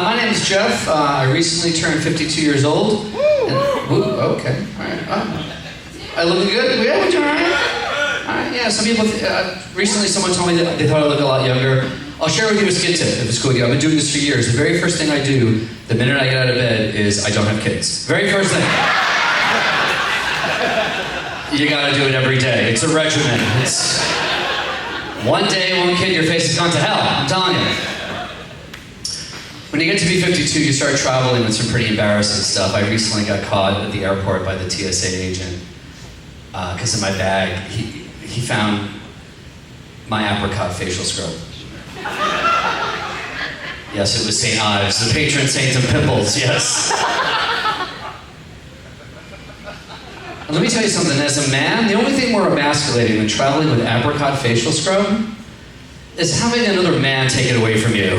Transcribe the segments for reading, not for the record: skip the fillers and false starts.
My name is Jeff. I recently turned 52 years old. Okay. All right. I looking good? Yeah, we doing all right? All right, yeah, some people, recently someone told me that they thought I looked a lot younger. I'll share with you a skin tip, if it's cool with you. I've been doing this for years. The very first thing I do, the minute I get out of bed, is I don't have kids. Very first thing. You gotta do it every day. It's a regimen. It's one day, one kid, your face has gone to hell. I'm telling you. When you get to be 52, you start traveling with some pretty embarrassing stuff. I recently got caught at the airport by the TSA agent because in my bag, he found my apricot facial scrub. Yes, it was St. Ives, the patron saint of pimples, yes. And let me tell you something, as a man, the only thing more emasculating than traveling with apricot facial scrub is having another man take it away from you.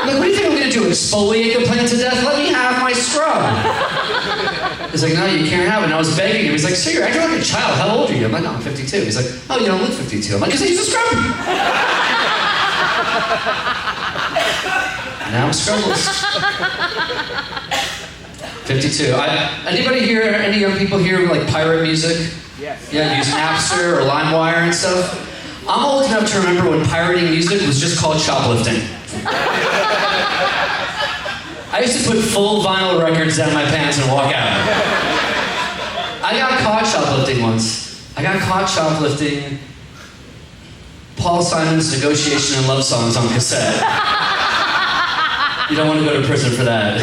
Like, what do you think I'm gonna do, exfoliate the plant to death? Let me have my scrub. He's like, no, you can't have it. And I was begging him. He's like, sir, you're acting like a child. How old are you? I'm like, no, I'm 52. He's like, oh, you don't look 52. I'm like, because I use a scrub. Now I'm scrubless. 52. Anybody here, any young people here who like pirate music? Yes. Yeah, use Napster or LimeWire and stuff? I'm old enough to remember when pirating music was just called shoplifting. I used to put full vinyl records down my pants and walk out. I got caught shoplifting once. I got caught shoplifting Paul Simon's Negotiation and Love Songs on cassette. You don't want to go to prison for that.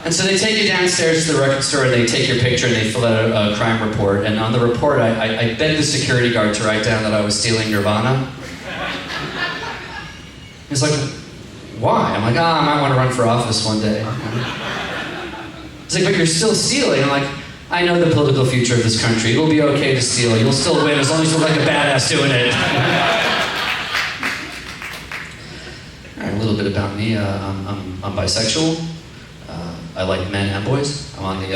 And so they take you downstairs to the record store and they take your picture and they fill out a crime report. And on the report, I begged the security guard to write down that I was stealing Nirvana. He's like, why? I'm like, I might want to run for office one day. He's like, but you're still stealing. I'm like, I know the political future of this country. It'll be okay to steal. You'll still win as long as you look like a badass doing it. All right, a little bit about me. I'm bisexual. I like men and boys. I'm on the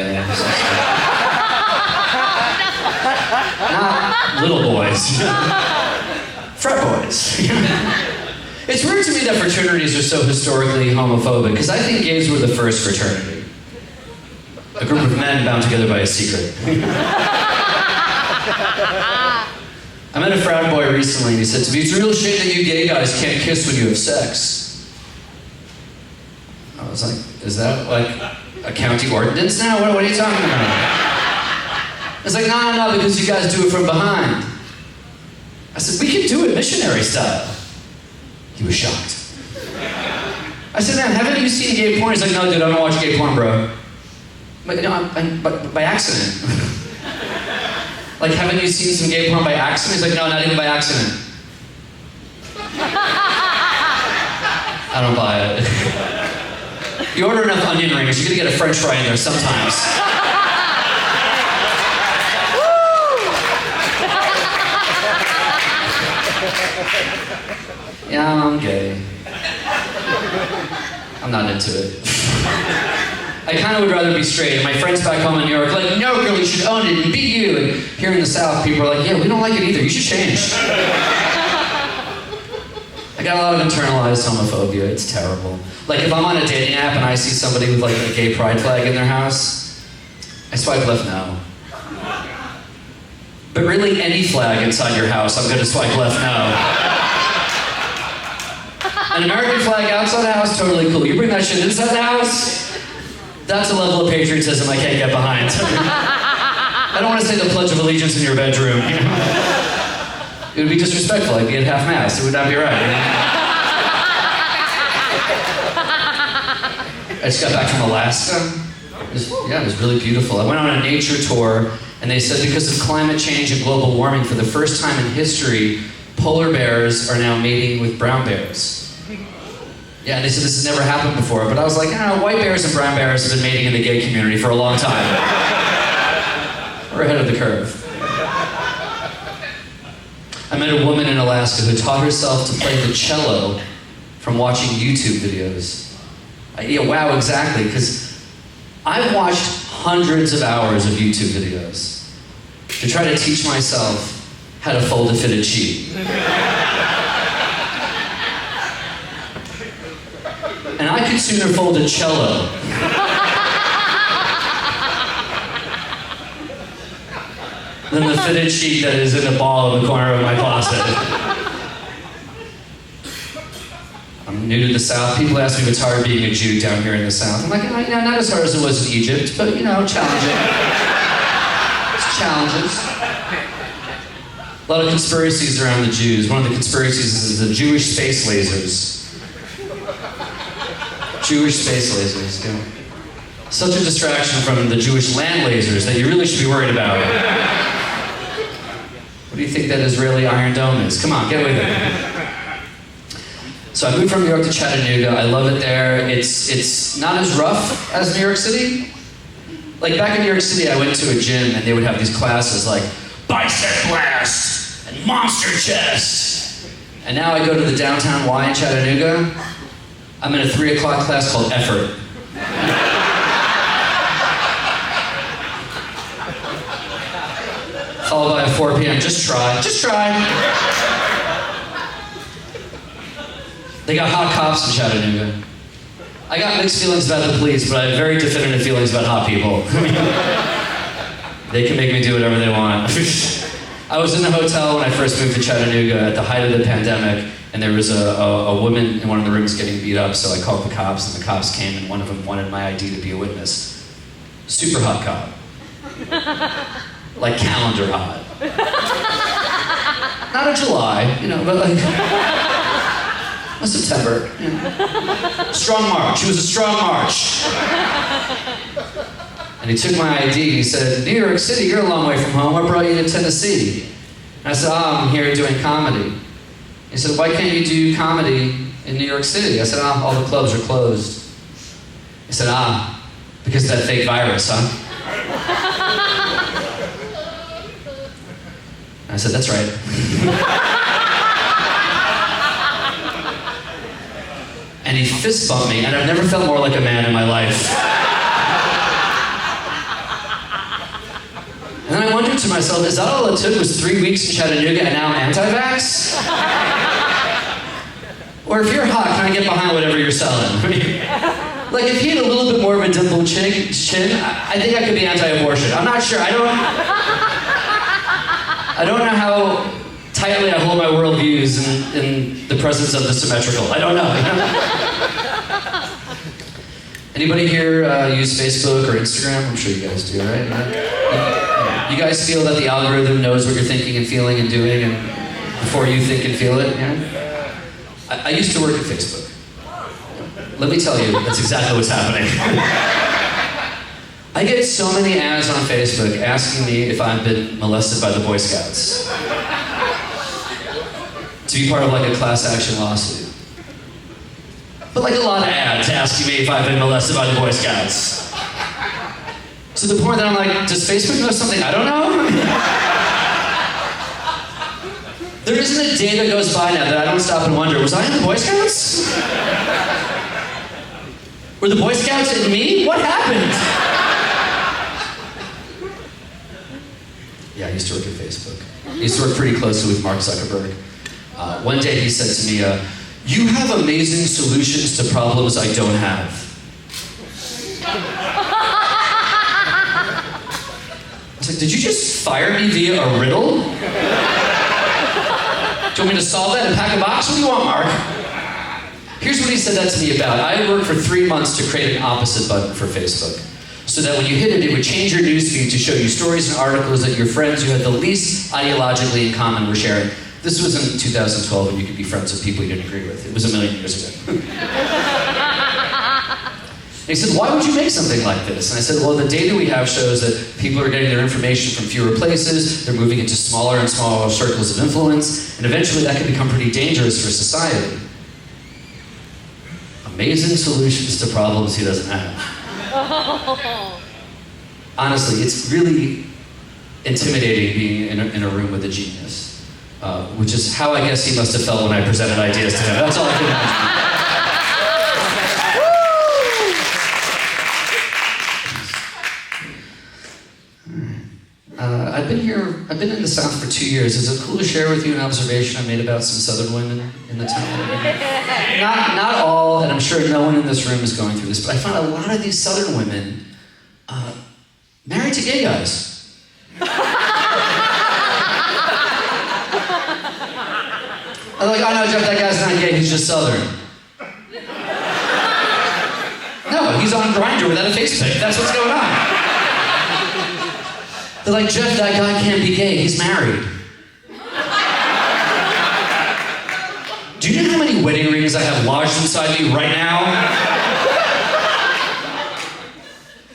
not little boys. Frat boys. It's weird to me that fraternities are so historically homophobic, because I think gays were the first fraternity. A group of men bound together by a secret. I met a frat boy recently, and he said to me, it's a real shame that you gay guys can't kiss when you have sex. I was like, is that like a county ordinance now? What are you talking about? It's like, no, because you guys do it from behind. I said, we can do it missionary style. He was shocked. I said, man, haven't you seen gay porn? He's like, no, dude, I don't watch gay porn, bro. But, but by accident. Like, haven't you seen some gay porn by accident? He's like, no, not even by accident. I don't buy it. You order enough onion rings, you're gonna get a French fry in there sometimes. Yeah, I'm gay. I'm not into it. I kind of would rather be straight. My friends back home in New York are like, no, girl, you should own it and be you. And here in the South, people are like, yeah, we don't like it either. You should change. I got a lot of internalized homophobia. It's terrible. Like, if I'm on a dating app and I see somebody with like a gay pride flag in their house, I swipe left no. But really, any flag inside your house, I'm going to swipe left no. An American flag outside the house, totally cool. You bring that shit inside the house, that's a level of patriotism I can't get behind. I don't want to say the Pledge of Allegiance in your bedroom. It would be disrespectful. I'd be at half-mast. It would not be right. I just got back from Alaska. It was really beautiful. I went on a nature tour, and they said because of climate change and global warming, for the first time in history, polar bears are now mating with brown bears. Yeah, and they said this has never happened before, but I was like, white bears and brown bears have been mating in the gay community for a long time. We're ahead of the curve. I met a woman in Alaska who taught herself to play the cello from watching YouTube videos. Yeah, wow, exactly, because I've watched hundreds of hours of YouTube videos to try to teach myself how to fold a fitted sheet. And I could sooner fold a cello than the fitted sheet that is in the ball in the corner of my closet. I'm new to the South. People ask me if it's hard being a Jew down here in the South. I'm like, not as hard as it was in Egypt, but challenging. It's challenges. A lot of conspiracies around the Jews. One of the conspiracies is the Jewish space lasers. Jewish space lasers, yeah. Such a distraction from the Jewish land lasers that you really should be worried about. What do you think that Israeli Iron Dome is? Come on, get with it. So I moved from New York to Chattanooga. I love it there. It's not as rough as New York City. Like back in New York City, I went to a gym and they would have these classes like bicep blast and monster chest. And now I go to the downtown Y in Chattanooga. I'm in a 3 o'clock class called Effort. Followed by a 4 p.m. Just try. They got hot cops in Chattanooga. I got mixed feelings about the police, but I have very definitive feelings about hot people. They can make me do whatever they want. I was in a hotel when I first moved to Chattanooga at the height of the pandemic, and there was a woman in one of the rooms getting beat up, so I called the cops, and the cops came, and one of them wanted my ID to be a witness. Super hot cop. Like calendar hot. Not a July, but like a September. Strong March. It was a strong March. And he took my ID. He said, New York City, you're a long way from home. What brought you to Tennessee? And I said, I'm here doing comedy. He said, why can't you do comedy in New York City? I said, all the clubs are closed. He said, because of that fake virus, huh? I said, that's right. And he fist bumped me, and I've never felt more like a man in my life. And then I wondered to myself, is that all it took was 3 weeks in Chattanooga and now I'm anti-vax? Or if you're hot, can I get behind whatever you're selling? Like if he had a little bit more of a dimpled chin, I think I could be anti-abortion. I'm not sure. I don't know how tightly I hold my worldviews in the presence of the symmetrical. I don't know. Anybody here use Facebook or Instagram? I'm sure you guys do, right? You guys feel that the algorithm knows what you're thinking and feeling and doing and before you think and feel it? Yeah? I used to work at Facebook. Let me tell you, that's exactly what's happening. I get so many ads on Facebook asking me if I've been molested by the Boy Scouts. To be part of like a class action lawsuit. But like a lot of ads asking me if I've been molested by the Boy Scouts. To the point that I'm like, does Facebook know something I don't know? There isn't a day that goes by now that I don't stop and wonder, was I in the Boy Scouts? Were the Boy Scouts in me? What happened? Yeah, I used to work at Facebook. I used to work pretty closely with Mark Zuckerberg. One day he said to me, you have amazing solutions to problems I don't have. I was like, did you just fire me via a riddle? Do you want me to solve that and pack a box? What do you want, Mark? Here's what he said that to me about. I worked for 3 months to create an opposite button for Facebook. So that when you hit it, it would change your newsfeed to show you stories and articles that your friends who had the least ideologically in common were sharing. This was in 2012 when you could be friends with people you didn't agree with. It was a million years ago. And he said, why would you make something like this? And I said, well, the data we have shows that people are getting their information from fewer places, they're moving into smaller and smaller circles of influence, and eventually that can become pretty dangerous for society. Amazing solutions to problems he doesn't have. Honestly, it's really intimidating being in a room with a genius, which is how I guess he must have felt when I presented ideas to him. That's all I can imagine. I've been in the South for 2 years. Is it cool to share with you an observation I made about some Southern women in in the town. Not all, and I'm sure no one in this room is going through this, but I find a lot of these Southern women married to gay guys. I'm like, oh no, Jeff, that guy's not gay, he's just Southern. No, he's on Grindr without a face pic. That's what's going on. They're like, Jeff, that guy can't be gay, he's married. Do you know how many wedding rings I have lodged inside me right now?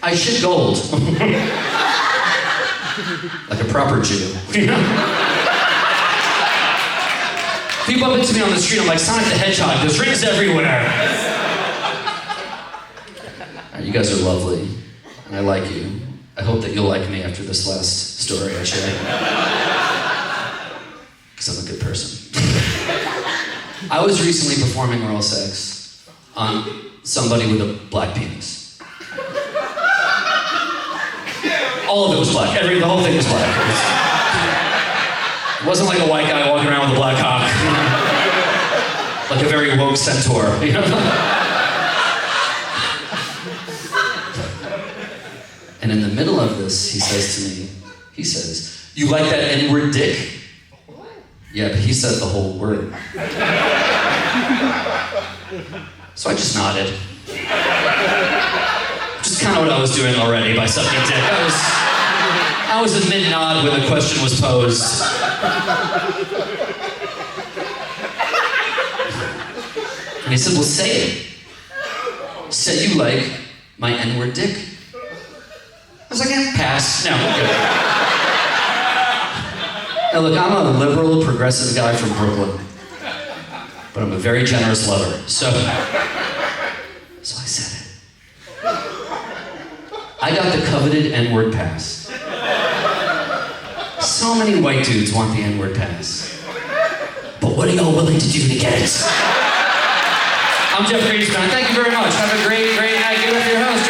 I shit gold. Like a proper Jew, you know? People bump into me on the street, I'm like, Sonic the Hedgehog, there's rings everywhere. Right, you guys are lovely, and I like you. I hope that you'll like me after this last story I share. Because I'm a good person. I was recently performing oral sex on somebody with a black penis. All of it was black. The whole thing was black. It wasn't like a white guy walking around with a black cock. Like a very woke centaur, you know? And in the middle of this, he says to me, you like that N-word dick? Yeah, but he said the whole word. So I just nodded. Which is kind of what I was doing already by sucking dick. I was a mid-nod when the question was posed. And he said, well, say it. Say you like my N-word dick. I was like, pass. No, I'm good. Now look, I'm a liberal, progressive guy from Brooklyn. But I'm a very generous lover. So I said it. I got the coveted N-word pass. So many white dudes want the N-word pass. But what are y'all willing to do to get it? I'm Jeff Greenspan. Thank you very much. Have a great night. Give it up for your host,